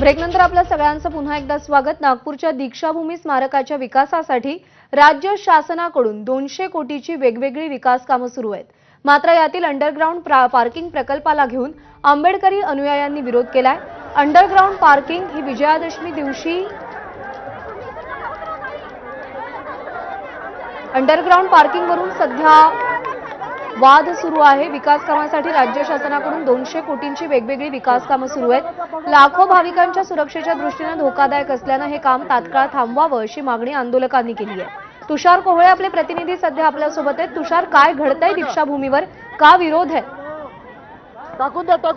ब्रेकनंतर आपल्या सगळ्यांचं पुन्हा एकदा स्वागत। नागपूरच्या दीक्षाभूमी स्मारकाच्या विकासासाठी राज्य शासनाकडून 200 कोटीची वेगवेगळी विकास कामे सुरू आहेत। मात्र यातील अंडरग्राउंड पार्किंग प्रकल्पाला घेऊन आंबेडकरी अनुयायांनी विरोध केलाय। अंडरग्राउंड पार्किंग ही विजयादशमी दिवशी अंडरग्राउंड पार्किंग वरून सध्या वाद सुरू आहे। विकास कामांसाठी राज्य शासनाकडून 200 कोटींची वेगवेगळी विकास कामे सुरू आहेत। लाखो भाविकांच्या सुरक्षेच्या दृष्टीने धोकादायक असल्याने हे काम तात्काळ थांबवावं अशी मागणी आंदोलकांनी केली आहे। तुषार कोहळे आपले प्रतिनिधी सध्या आपल्या सोबत आहेत। तुषार, काय घडतंय दीक्षाभूमीवर, का विरोध आहे?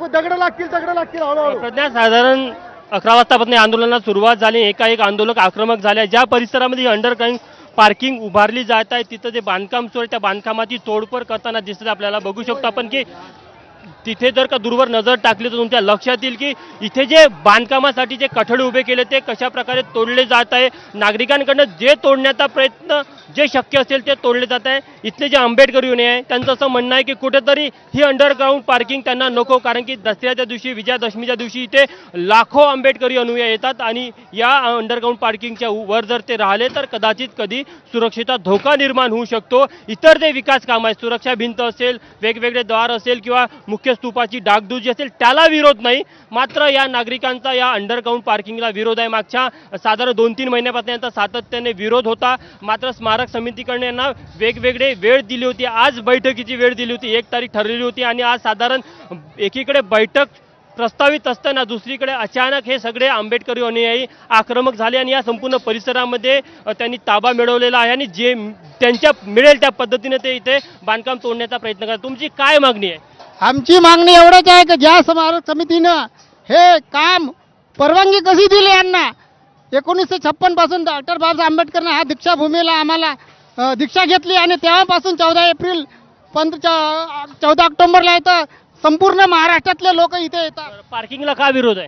दगड लागतील सध्या साधारण 11 वाजतापासून आंदोलनाला सुरुवात झाली। एकाएक आंदोलक आक्रमक झाले। ज्या परिसरामध्ये अंडरग्राउंड पार्किंग उभारली जात आहे तिथं जे बांधकाम सुरू आहे त्या बांधकामाची तोडफोड करताना दिसत आपल्याला बघू शकतो आपण की तिथे जर का दूरवर नजर टाकली तर तुमच्या लक्षात येईल की इथे जे बांधकामासाठी जे कठडे उभे केले ते कशा प्रकारे तोडले जात आहे। नागरिकांकडून जे तोडण्याचा प्रयत्न जे शक्य असेल ते तोडले जात आहे। इथले जे आंबेडकर युनियन आहे त्यांचं असं म्हणणं आहे की कुठेतरी ही अंडरग्राउंड पार्किंग त्यांना नको, कारण की दसऱ्याच्या दिवशी विजयादशमीच्या दिवशी इथे लाखो आंबेडकरी अनुयायी येतात आणि या अंडरग्राउंड पार्किंगच्या वर जर ते राहिले तर कदाचित कधी सुरक्षेचा धोका निर्माण होऊ शकतो। इतर जे विकास काम आहे, सुरक्षा भिंत असेल, वेगवेगळे द्वार असेल किंवा मुख्य स्तूपाची डागडुजी असेल त्याला विरोध नाही, मात्र या नागरिकांचा या अंडरग्राउंड पार्किंगला विरोध आहे। मागच्या साधारण 2-3 महिन्यापासून यांचा सातत्याने विरोध होता, मात्र स्मारक समितीकडे यांना वेगवेगळे वेळ दिली होती। आज बैठकीची वेळ दिली होती, 1 तारीख ठरलेली होती आणि आज साधारण एकीकडे बैठक प्रस्तावित असताना दुसरीकडे अचानक हे सगळे आंबेडकरी अनुयायी आक्रमक झाले आणि या संपूर्ण परिसरामध्ये त्यांनी ताबा मिळवलेला आहे आणि जे त्यांच्या मिळेल त्या पद्धतीने ते इथे बांधकाम तोडण्याचा प्रयत्न करतात। तुमची काय मागणी आहे? आमची मागणी एवढंच आहे की ज्या स्मारक समितीनं हे काम परवानगी कशी दिली यांना, 1956 पासून डॉक्टर बाबासाहेब आंबेडकरने ह्या दीक्षाभूमीला आम्हाला दीक्षा घेतली आणि तेव्हापासून 14 एप्रिल 14 ऑक्टोबरला येतं संपूर्ण महाराष्ट्रातले लोक इथे येतात। पार्किंगला का विरोध आहे?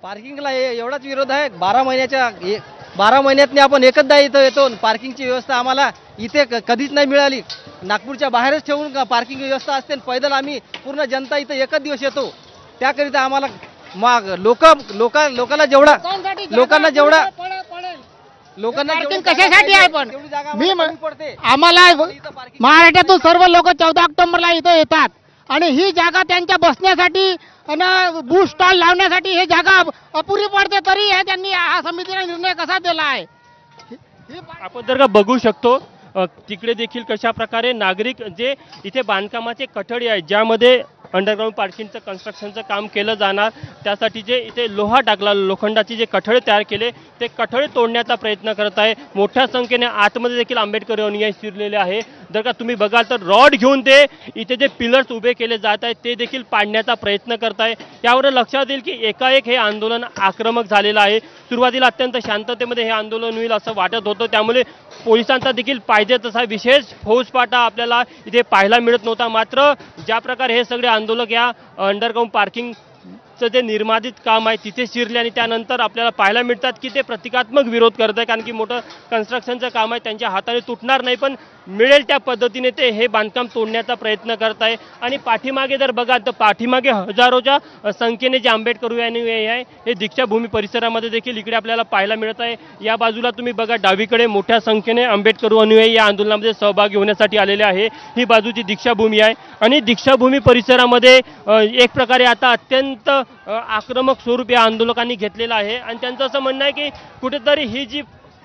पार्किंगला एवढाच विरोध आहे, 12 महिन्यातनी आपण एकदा इथं येतो। पार्किंगची व्यवस्था आम्हाला इथे कधीच नाही मिळाली। नागपूरच्या बाहेरच ठेवून पार्किंग व्यवस्था असते, पैदल आम्ही पूर्ण जनता इथं एकच दिवस येतो। त्याकरिता आम्हाला लोकांना जेवढा कशासाठी आहे पण आम्हाला महाराष्ट्रातून सर्व लोक 14 ऑक्टोबरला इथं येतात आणि ही जागा त्यांच्या बसण्यासाठी आणि बूथ स्टॉल लावण्यासाठी ही जागा अपुरी पडते, तरी हे त्यांनी हा समितीने निर्णय कसा दिला आहे? आपण जर का बघू शकतो तिकडे देखील कशा प्रकारे नागरिक जे इथे बांधकामाचे कठडे आहेत ज्यामध्ये अंडरग्राउंड पार्किंगचं कन्स्ट्रक्शनचं काम केलं जाणार त्यासाठी जे इथे लोहा टाकला, लोखंडाचे जे कठडे तयार केले ते कठडे तोडण्याचा प्रयत्न करत आहे। मोठ्या संख्येने आतमध्ये देखील आंबेडकरी अनुयायी शिरलेले आहे। जर का तुम्ही बघाल तर रॉड घेऊन ते इथे जे पिलर्स उभे केले जात आहेत ते देखील पाडण्याचा प्रयत्न करत आहे। यावर लक्षात येईल की एकाएक हे आंदोलन आक्रमक झालेलं आहे। सुरुवातीला अत्यंत शांततेमध्ये हे आंदोलन होईल असं वाटत होतं, त्यामुळे पोलिसांचा देखील पाहिजे तसा विशेष फौजफाटा आपल्याला इथे पाहायला मिळत नव्हता। मात्र ज्या प्रकारे हे सगळे आंदोलक या अंडरग्राउंड पार्किंगचं जे निर्माणित काम आहे तिथे शिरले आणि त्यानंतर आपल्याला पाहायला मिळतात की ते प्रतिकात्मक विरोध करत आहे, कारण की मोठं कन्स्ट्रक्शनचं काम आहे, त्यांच्या हाताने तुटणार नाही पण मिळेल त्या पद्धतीने ते हे बांधकाम तोडण्याचा प्रयत्न करत आहे। आणि पाठीमागे जर बघाल तर पाठीमागे हजारोच्या संख्येने जे आंबेडकर अनुयायी आहे हे दीक्षाभूमी परिसरामध्ये देखील इकडे आपल्याला पाहायला मिळत आहे। या बाजूला तुम्ही बघा डावीकडे मोठ्या संख्येने आंबेडकर अनुयायी या आंदोलनामध्ये सहभागी होण्यासाठी आलेले आहे। ही बाजूची दीक्षाभूमी आहे आणि दीक्षाभूमी परिसरामध्ये एक प्रकारे आता अत्यंत आक्रमक स्वरूप या आंदोलकांनी घेतलेलं आहे आणि त्यांचं असं म्हणणं आहे की कुठेतरी ही जी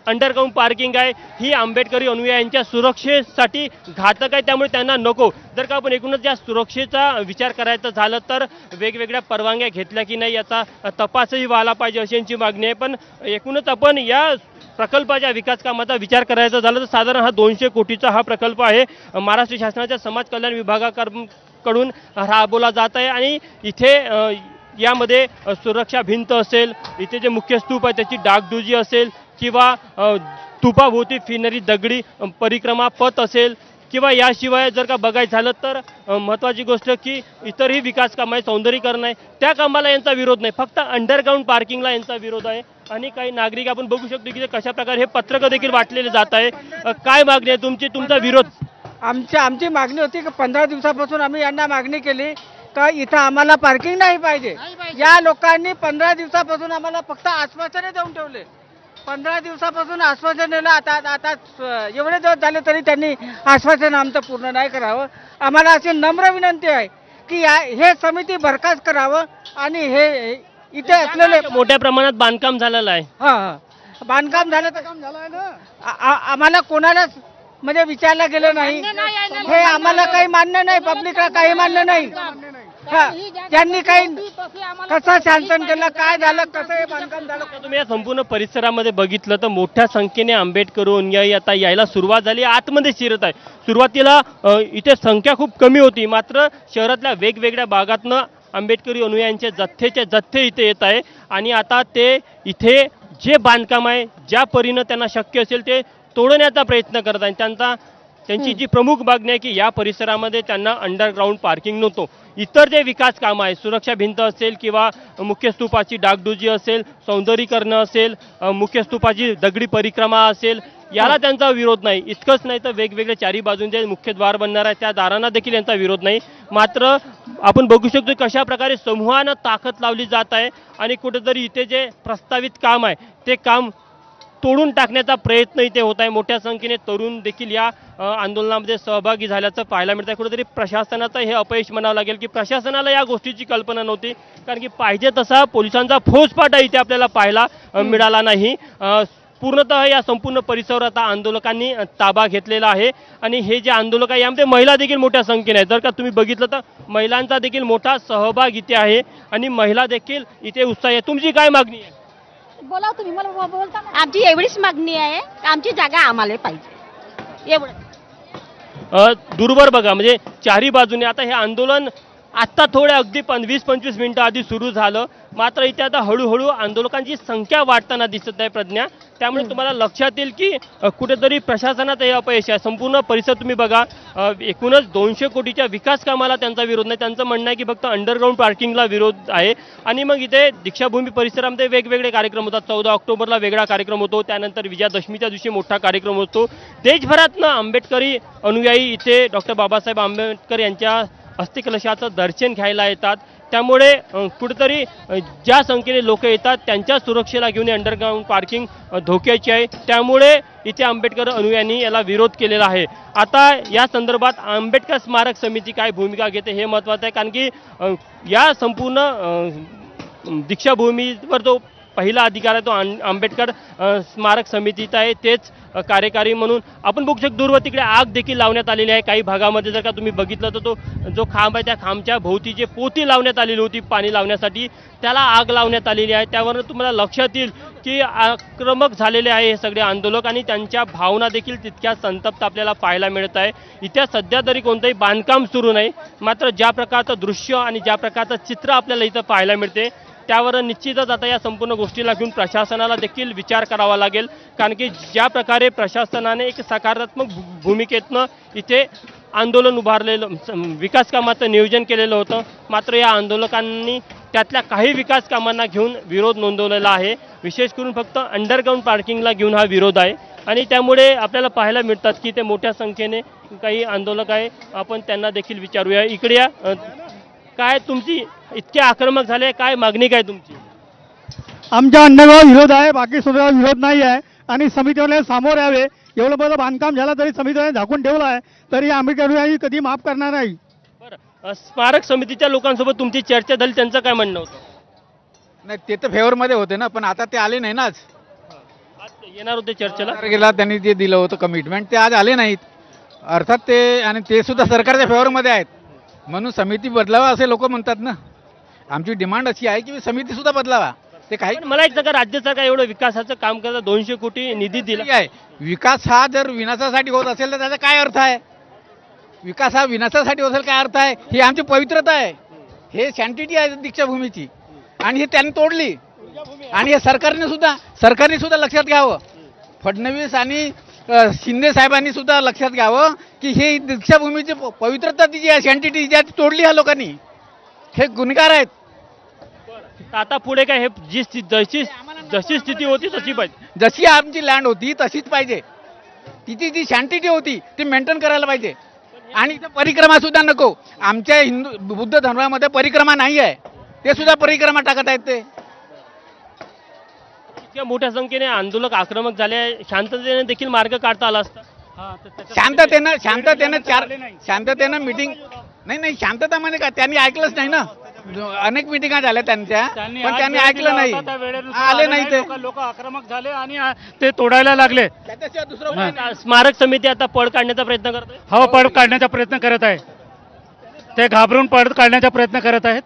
अंडरग्राउंड पार्किंग आहे ही आंबेडकरी अनुयायांच्या सुरक्षेसाठी घातक आहे, त्यामुळे त्यांना नको। जर का आपण एकूणच या सुरक्षेचा विचार करायचा झालं तर वेगवेगळ्या परवानग्या घेतल्या की नाही याचा तपासही व्हायला पाहिजे अशी यांची मागणी आहे। पण एकूणच आपण या प्रकल्पाच्या विकास कामाचा विचार करायचा झाला तर साधारण हा 200 कोटीचा हा प्रकल्प आहे। महाराष्ट्र शासनाच्या समाज कल्याण विभागाकडून राबवला जात आहे आणि इथे यामध्ये सुरक्षा भिंत असेल, इथे जे मुख्य स्तूप आहे त्याची डागडुजी असेल किंवा स्तूपाभोवती फिरणारी दगडी परिक्रमा पथ असेल किंवा याशिवाय जर का बघायचं झालं तर महत्त्वाची गोष्ट की इतरही विकास काम आहे, सौंदर्यीकरण आहे, त्या कामाला यांचा विरोध नाही, फक्त अंडरग्राउंड पार्किंगला यांचा विरोध आहे। आणि काही नागरिक आपण बघू शकतो की कशा प्रकारे हे पत्रक देखील वाटलेले जात आहे। काय मागणी आहे तुमची, तुमचा विरोध? आमची मागणी होती की 15 दिवसापासून आम्ही यांना मागणी केली का इथं आम्हाला पार्किंग नाही पाहिजे. या लोकांनी 15 दिवसापासून आम्हाला फक्त आश्वासने देऊन ठेवले. 15 दिवसापासून आश्वासन दिलं. आता एवढे दिवस झाले तरी त्यांनी आश्वासन आमचं पूर्ण नाही करावं. आम्हाला अशी नम्र विनंती आहे की हे समिती बरखास्त करावं आणि हे इथे असलेले मोठ्या प्रमाणात बांधकाम झालेलं आहे. बांधकाम झालं तर आम्हाला कोणालाच म्हणजे विचारलं गेलं नाही. हे आम्हाला काही मान्य नाही. पब्लिकला काही मान्य नाही. त्यांनी काही कसं शासन केलं, काय झालं, कसं हे बांधकाम झालं. तुम्ही या संपूर्ण परिसरामध्ये बघितलं तर मोठ्या संख्येने आंबेडकर अनुयायी आता यायला सुरुवात झाली, आतमध्ये शिरत आहे. सुरुवातीला इथे संख्या खूप कमी होती, मात्र शहरातल्या वेगवेगळ्या भागातनं आंबेडकरी अनुयायांचे जथ्थेचे जथ्थे इथे येत आहे. आणि आता ते इथे जे बांधकाम आहे ज्या परीनं त्यांना शक्य असेल ते तोडण्याचा प्रयत्न करत आहे. त्यांची जी प्रमुख मागणी आहे की या परिसरामध्ये त्यांना अंडरग्राऊंड पार्किंग नव्हतं. इतर जे विकास कामं आहे, सुरक्षा भिंत असेल किंवा मुख्य स्तूपाची डागडुजी असेल, सौंदर्यीकरण असेल, मुख्य स्तूपाची दगडी परिक्रमा असेल, याला त्यांचा विरोध नाही. इतकंच नाही तर वेगवेगळे चारी बाजून जे मुख्य द्वार बनणार आहे त्या दारांना देखील यांचा विरोध नाही. मात्र आपण बघू शकतो कशा प्रकारे समूहानं ताकद लावली जात आहे आणि कुठेतरी इथे जे प्रस्तावित काम आहे ते काम तोडून टाकण्याचा प्रयत्न इथे होत आहे. मोठ्या संख्येने तरुण देखील या आंदोलनामध्ये सहभागी झाल्याचं पाहायला मिळत आहे. कुठेतरी प्रशासनाचं हे अपयश म्हणावं लागेल की प्रशासनाला या गोष्टीची कल्पना नव्हती, कारण की पाहिजे तसा पोलिसांचा फौजफाटा इथे आपल्याला पाहायला मिळाला नाही. पूर्णतः या संपूर्ण परिसरावर आता आंदोलकांनी ताबा घेतलेला आहे आणि हे जे आंदोलक आहे यामध्ये महिला देखील मोठ्या संख्येने आहेत. जर का तुम्ही बघितलं तर महिलांचा देखील मोठा सहभाग इथे आहे आणि महिला देखील इथे उत्साही आहे. तुमची काय मागणी आहे? बोला तुम्ही, मला बोलता. आमची एवढीच मागणी आहे, आमची जागा आम्हाला पाहिजे, एवढं. दूरवर बघा, म्हणजे चारही बाजूने आता हे आंदोलन आत्ता थोड्या अगदी 20-25 मिनिटं आधी सुरू झालं, मात्र इथे आता हळूहळू आंदोलकांची संख्या वाढताना दिसत आहे प्रज्ञा. त्यामुळे तुम्हाला लक्षात येईल की कुठेतरी प्रशासनात हे अपयश आहे. संपूर्ण परिसर तुम्ही बघा, एकूणच 200 कोटीच्या विकास कामाला त्यांचा विरोध नाही. त्यांचं म्हणणं आहे की फक्त अंडरग्राऊंड पार्किंगला विरोध आहे. आणि मग इथे दीक्षाभूमी परिसरामध्ये वेगवेगळे कार्यक्रम होतात. 14 ऑक्टोबरला वेगळा कार्यक्रम होतो, त्यानंतर विजयादशमीच्या दिवशी मोठा कार्यक्रम होतो. देशभरातनं आंबेडकरी अनुयायी इथे डॉक्टर बाबासाहेब आंबेडकर यांच्या अस्थिकलशाचं दर्शन घ्यायला येतात. त्यामुळे कुठेतरी ज्या संख्येने लोक येतात त्यांच्या सुरक्षेला घेऊन अंडरग्राऊंड पार्किंग धोक्याची आहे. त्यामुळे इथे आंबेडकर अनुयायांनी याला विरोध केलेला आहे. आता या संदर्भात आंबेडकर स्मारक समिती काय भूमिका घेते हे महत्त्वाचं आहे, कारण की या संपूर्ण दीक्षाभूमीवर जो पहिला अधिकार आहे तो आंबेडकर स्मारक समितीचा आहे, तेच कार्यकारी म्हणून. आपण बघू शकतो दूरवर तिकडे आग देखील लावण्यात आलेली आहे. काही भागामध्ये जर का तुम्ही बघितलं तर तो जो खांब आहे त्या खांबच्या भोवती जे पोती लावण्यात आलेली होती पाणी लावण्यासाठी, त्याला आग लावण्यात आलेली आहे. त्यावरून तुम्हाला लक्षात येईल की आक्रमक झालेले आहे हे सगळे आंदोलक आणि त्यांच्या भावना देखील तितक्या संतप्त आपल्याला पाहायला मिळत आहे. इथे सध्या तरी कोणतंही बांधकाम सुरू नाही, मात्र ज्या प्रकारचं दृश्य आणि ज्या प्रकारचं चित्र आपल्याला इथं पाहायला मिळते त्यावर निश्चितच आता या संपूर्ण गोष्टीला घेऊन प्रशासनाला देखील विचार करावा लागेल. कारण की ज्या प्रकारे प्रशासनाने एक सकारात्मक भूमिकेतनं इथे आंदोलन उभारलेलं, विकास कामाचं नियोजन केलेलं होतं, मात्र या आंदोलकांनी त्यातल्या काही विकास कामांना घेऊन विरोध नोंदवलेला आहे. विशेष करून फक्त अंडरग्राऊंड पार्किंगला घेऊन हा विरोध आहे आणि त्यामुळे आपल्याला पाहायला मिळतात की ते मोठ्या संख्येने काही आंदोलक आहे. आपण त्यांना देखील विचारूया. इकडे या, काय तुमची इतके आक्रमक झाले, काय मागणी काय तुमची? आमच्या अंडरग्राऊंड विरोध आहे, बाकी सुद्धा विरोध नाही आहे. आणि समितीवाले सामोर यावे. एवढं बरं बांधकाम झालं तरी समितीने झाकून ठेवलं आहे, तरी आंबेडकर कधी माफ करणार नाही. बरं, स्मारक समितीच्या लोकांसोबत तुमची चर्चा झाली, त्यांचं काय म्हणणं होतं? नाही, ते तर फेवरमध्ये होते ना, पण आता ते आले नाही ना. आज येणार होते चर्चेला, तारखेला त्यांनी जे दिलं होतं कमिटमेंट ते आज आले नाहीत. अर्थात ते, आणि ते सुद्धा सरकारच्या फेवरमध्ये आहेत, म्हणून समिती बदलावा असे लोक म्हणतात ना. आमची डिमांड अशी आहे की समिती सुद्धा बदलावा. ते काही मला एक सांगा, राज्य सरकार एवढं विकासाचं काम करतं, 200 कोटी निधी दिला आहे. विकास हा जर विनाशासाठी होत असेल तर त्याचा काय अर्थ आहे? विकास हा विनाशासाठी होत असेल काय अर्थ आहे? ही आमची पवित्रता आहे, हे सँटिटी आहे दीक्षाभूमीची, आणि हे त्यांनी तोडली. आणि हे सरकारने सुद्धा लक्षात घ्यावं. फडणवीस आणि शिंदे साहेबांनी सुद्धा लक्षात घ्यावं की हे दीक्षाभूमीची पवित्रता जी आहे, सँटिटी जी आहे, तोडली ह्या लोकांनी. हे गुन्हेगार आहेत. आता पुढे काय, हे जशी स्थिती होती तशी पाहिजे. जशी आमची लँड होती तशीच पाहिजे. तिची जी सँटिटी होती ती मेंटेन करायला पाहिजे. आणि इथं परिक्रमा सुद्धा नको. आमच्या हिंदू बुद्ध धर्मामध्ये परिक्रमा नाही आहे, ते सुद्धा परिक्रमा टाकत आहेत ते. इतक्या मोठ्या संख्येने आंदोलक आक्रमक झाले आहे, शांततेने देखील मार्ग काढता आला असता. शांततेनं मीटिंग नाही शांतता म्हणजे का, त्यांनी ऐकलंच नाही ना. अनेक मिटिंगा झाल्या त्यांच्या, पण त्यांनी ऐकलं नाही, आले नाही ते. लोक आक्रमक झाले आणि ते तोडायला लागले. त्याच्याशिवाय दुसरं उपाय नाही. स्मारक समिती आता पळ काढण्याचा प्रयत्न करत आहे. हो, पळ काढण्याचा प्रयत्न करत आहे. ते घाबरून पळ काढण्याचा प्रयत्न करत आहेत.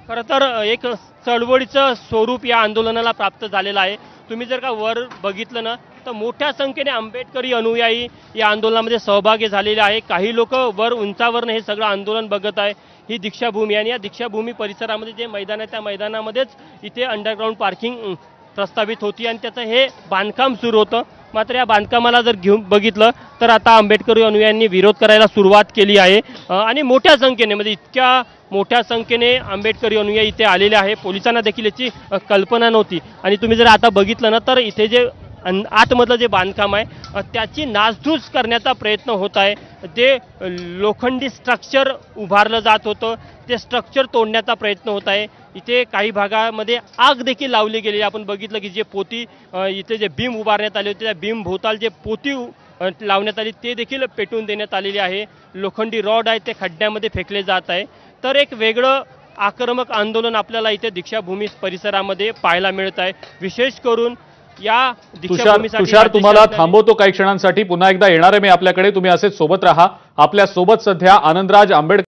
खरं तर एक चळवळीचं स्वरूप या आंदोलनाला प्राप्त झालेलं आहे. तुम्ही जर का वर बघितलं ना तर मोठ्या संख्येने आंबेडकरी अनुयायी या आंदोलनामध्ये सहभागी झालेले आहे. काही लोक वर उंचावरनं हे सगळं आंदोलन बघत आहे. ही दीक्षाभूमी आणि या दीक्षाभूमी परिसरामध्ये जे मैदान आहे त्या मैदानामध्येच इथे अंडरग्राऊंड पार्किंग प्रस्तावित होती आणि त्याचं हे बांधकाम सुरू होतं. मात्र या बांधकामाला जर घेऊन बघितलं तर आता आंबेडकरी अनुयायांनी विरोध करायला सुरुवात केली आहे आणि मोठ्या संख्येने म्हणजे इतक्या मोठ्या संख्येने आंबेडकरी अनुयायी इथे आलेले आहे. पोलिसांना देखील याची कल्पना नव्हती. आणि तुम्ही जर आता बघितलं ना तर इथे जे आतमधलं जे बांधकाम आहे त्याची नासधूस करण्याचा प्रयत्न होत आहे. जे लोखंडी स्ट्रक्चर उभारलं जात होतं ते स्ट्रक्चर तोडण्याचा प्रयत्न होत आहे. इथे काही भागामध्ये आग देखील लावली गेली. आपण बघितलं की जे पोती इथे जे बीम उभारण्यात आले होते त्या बीम भोवताल जे पोती लावण्यात आली ते देखील पेटवून देण्यात आलेली आहे. लोखंडी रॉड आहे ते खड्ड्यामध्ये फेकले जात आहे. तर एक वेगळं आक्रमक आंदोलन आपल्याला इथे दीक्षाभूमी परिसरामध्ये पाहायला मिळत आहे. विशेष करून या दीक्षाभूमीसाठी तुषार तुम्हाला थांबवतो काही क्षणांसाठी. पुन्हा एकदा येणार आहे मी आपल्याकडे. तुम्ही असेच सोबत राहा. आपल्या सोबत सध्या आनंदराज आंबेडकर